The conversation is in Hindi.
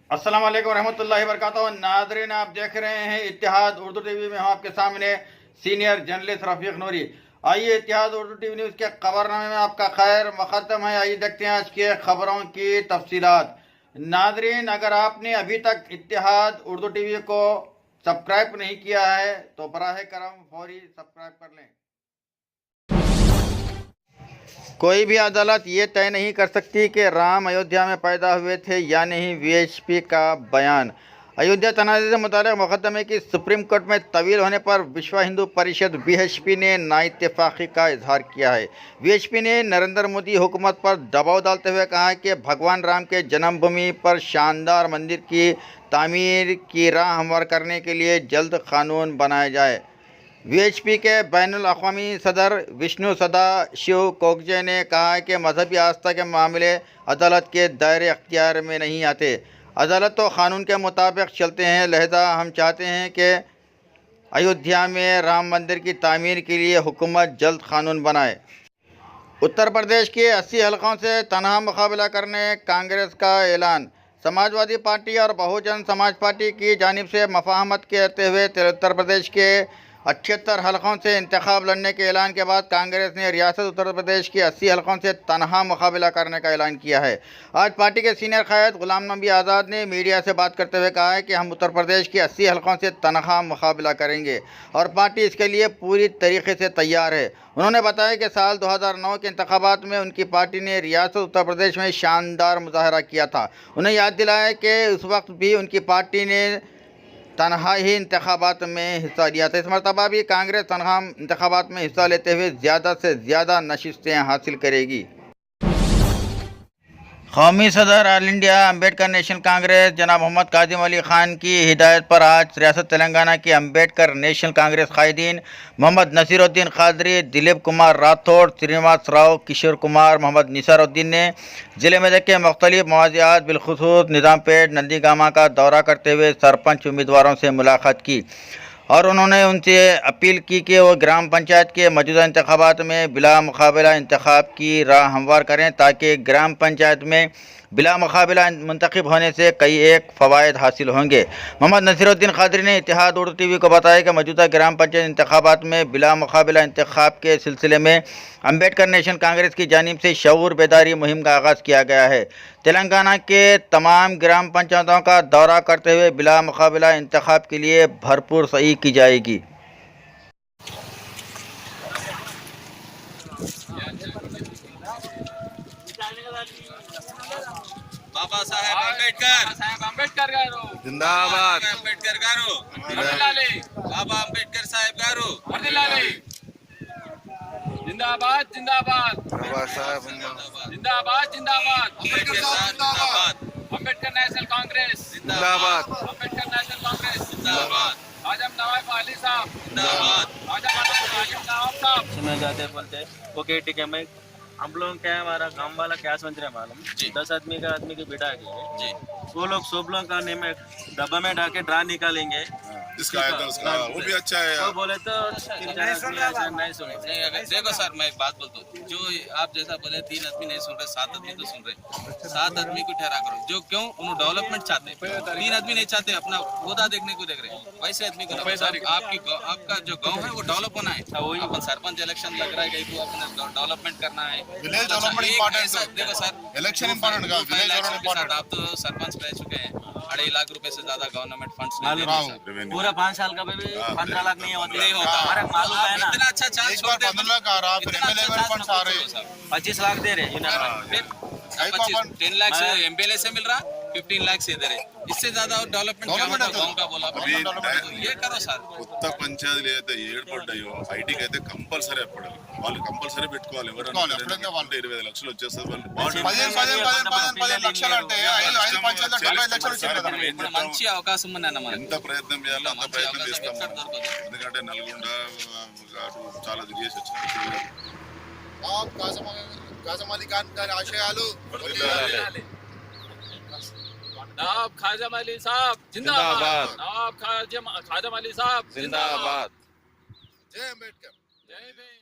अस्सलाम वालेकुम रहमतुल्लाहि व बरकातहू। नाज़रीन, आप देख रहे हैं इत्तेहाद उर्दू टीवी में। हम आपके सामने सीनियर जर्नलिस्ट रफीक नूरी। आइए इत्तेहाद उर्दू टीवी न्यूज़ के खबरनामे में आपका खैर मुक़द्दम है। आइए देखते हैं आज के खबरों की तफसीलात। नाज़रीन, अगर आपने अभी तक इत्तेहाद उर्दू टीवी को सब्सक्राइब नहीं किया है तो बराह करम फौरी सब्सक्राइब कर लें। कोई भी अदालत ये तय नहीं कर सकती कि राम अयोध्या में पैदा हुए थे या नहीं। वीएचपी का बयान। अयोध्या तनाज़े से मुताल्लिक़ मुक़दमे की सुप्रीम कोर्ट में तवील होने पर विश्व हिंदू परिषद वीएचपी ने नाइत्तेफ़ाक़ी का इजहार किया है। वीएचपी ने नरेंद्र मोदी हुकूमत पर दबाव डालते हुए कहा है कि भगवान राम के जन्मभूमि पर शानदार मंदिर की तामीर की राह हमवार करने के लिए जल्द कानून बनाया जाए। वीएचपी के बैनुल अक़वामी सदर विष्णु सदाशिव कोकजे ने कहा है कि मजहबी आस्था के मामले अदालत के दायरे अख्तियार में नहीं आते। अदालत तो कानून के मुताबिक चलते हैं, लिहाजा हम चाहते हैं कि अयोध्या में राम मंदिर की तामीर के लिए हुकूमत जल्द कानून बनाए। उत्तर प्रदेश के 80 हलकों से तनहा मुकाबला करने कांग्रेस का ऐलान। समाजवादी पार्टी और बहुजन समाज पार्टी की जानिब से मफाहमत करते हुए उत्तर प्रदेश के 78 हलकों से इंतखाब लड़ने के ऐलान के बाद कांग्रेस ने रियासत उत्तर प्रदेश के 80 हलकों से तनहा मुकाबला करने का ऐलान किया है। आज पार्टी के सीनियर क़याद गुलाम नबी आज़ाद ने मीडिया से बात करते हुए कहा है कि हम उत्तर प्रदेश के 80 हलकों से तनहा मुकाबला करेंगे और पार्टी इसके लिए पूरी तरीके से तैयार है। उन्होंने बताया कि साल 2009 के इंतखाबात में उनकी पार्टी ने रियासत उत्तर प्रदेश में शानदार मुजाहरा किया था। उन्हें याद दिलाया कि उस वक्त भी उनकी पार्टी ने तनहा ही इंतखाबात में हिस्सा लिया था। इस मरतबा भी कांग्रेस तनहा इंतखाबात में हिस्सा लेते हुए ज़्यादा से ज़्यादा नशिस्तें हासिल करेगी। कौमी सदर all India Ambedkar national Congress जनाब मोहम्मद काजिम अली ख़ान की हिदायत पर आज रियासत तेलंगाना के अम्बेडकर नेशनल कांग्रेस कायदीन मोहम्मद नसीरुद्दीन कादरी, दिलीप कुमार राठौड़, श्रीनिवास राव, किशोर कुमार, मोहम्मद निसारुद्दीन ने ज़िले में के मुख्तलिफ मवाज़ियात बिलखुसूस निज़ामपेट नंदीगामा का दौरा करते हुए सरपंच उम्मीदवारों से मुलाकात की और उन्होंने उनसे अपील की कि वो ग्राम पंचायत के मौजूदा इंतखाबात में बिला मुकाबला इंतखाब की राह हमवार करें ताकि ग्राम पंचायत में बिला मुकाबला मुंतखब होने से कई एक फ़वाइद हासिल होंगे। मोहम्मद नसीरुद्दीन कादरी ने इत्तेहाद उर्दू टीवी को बताया कि मौजूदा ग्राम पंचायत इंतखाबात में बिला मुकाबला इंतखाब के सिलसिले में अम्बेडकर नेशनल कांग्रेस की जानिब से शऊर बेदारी मुहिम का आगाज़ किया गया है। तेलंगाना के तमाम ग्राम पंचायतों का दौरा करते हुए बिला मुकाबला इंतखाब के लिए भरपूर सही की जाएगी। बाबा साहेब अंबेडकर गारू जिंदाबाद अंबेडकर गारू बाबा अंबेडकर साहेब गारू जिंदाबाद जिंदाबाद बाबा साहब जिंदाबाद जिंदाबाद अंबेडकर नेशनल कांग्रेस जिंदाबाद अंबेडकर नेशनल कांग्रेस जिंदाबाद आजम नवाब अली साहब जिंदाबाद आजम नवाब साहब सुना जाते बोलते ओके ठीक है। मैं हम लोग क्या है, हमारा गांव वाला क्या सोच रहे हैं मालूम, 10 आदमी की बिठा के वो लोग सब लोग का नेम डब्बा में डाके ड्रा निकालेंगे। इसका है तो उसका वो भी अच्छा है वो यार। बोले तो 3-4 आदमी ऐसा नहीं सुने। देखो सर, मैं एक बात बोलता हूँ, जो आप जैसा बोले 3 आदमी नहीं सुन रहे, 7 आदमी तो सुन रहे। 7 आदमी को ठहरा करो जो क्यों उन्होंने डेवलपमेंट चाहते हैं। 3 आदमी नहीं चाहते अपना होदा देखने को देख रहे, वैसे आदमी को आपका जो गाँव है वो डेवलप होना है। अपन सरपंच इलेक्शन लग रहा है, कहीं को अपना डेवलपमेंट करना है। Village development important. देखो सर, इलेक्शन इंपॉर्टेंट का विलेज डेवलपमेंट इंपॉर्टेंट। आप तो सरपंच रह चुके हैं, 2.5 लाख रुपए से ज्यादा गवर्नमेंट फंड्स पूरा 5 साल का भी 15 लाख नहीं होते। नहीं होता। हमारा मालूम है ना, इतना अच्छा चांस एक बार 15 लाख आ रहा, फिर एमएलए में फंड्स आ रहे, 25 लाख दे रहे फिर 10 लाख से एमपीएलए से मिल रहा, 15 लाख से दे रहे। इससे ज्यादा और डेवलपमेंट क्या होगा गांव का बोला। ये करो सर, కొత్త పంచాయతీలు ఏదైతే ఏర్పడ్డాయో ఐటీకి అయితే కంపల్సరీ అప్పడాలి, వాళ్ళు కంపల్సరీ పెట్టుకోవాలి. ఎవరైనా 25 లక్షలు వచ్చేస్తుంది వాళ్ళు 15 లక్షలు అంటే 5 పంచాయతీలకు 75 లక్షలు వచ్చింది కదా. ఇప్పుడు మంచి అవకాశం ఉంది అన్న మనకి. ఎంత ప్రయత్నం చేయాలో అంత ప్రయత్నం చేస్తాం మనం. ఎందుకంటే నల్గొండ అటు చాలా తిరిగేసి వచ్చింది. కాజం అలీ ఖాన్ గారి ఆశయాలు नवाब खाजम अली साहब जिंदाबाद। नवाब खाजम अली साहब जिंदाबाद। जय अम्बेडकर। जय भीम।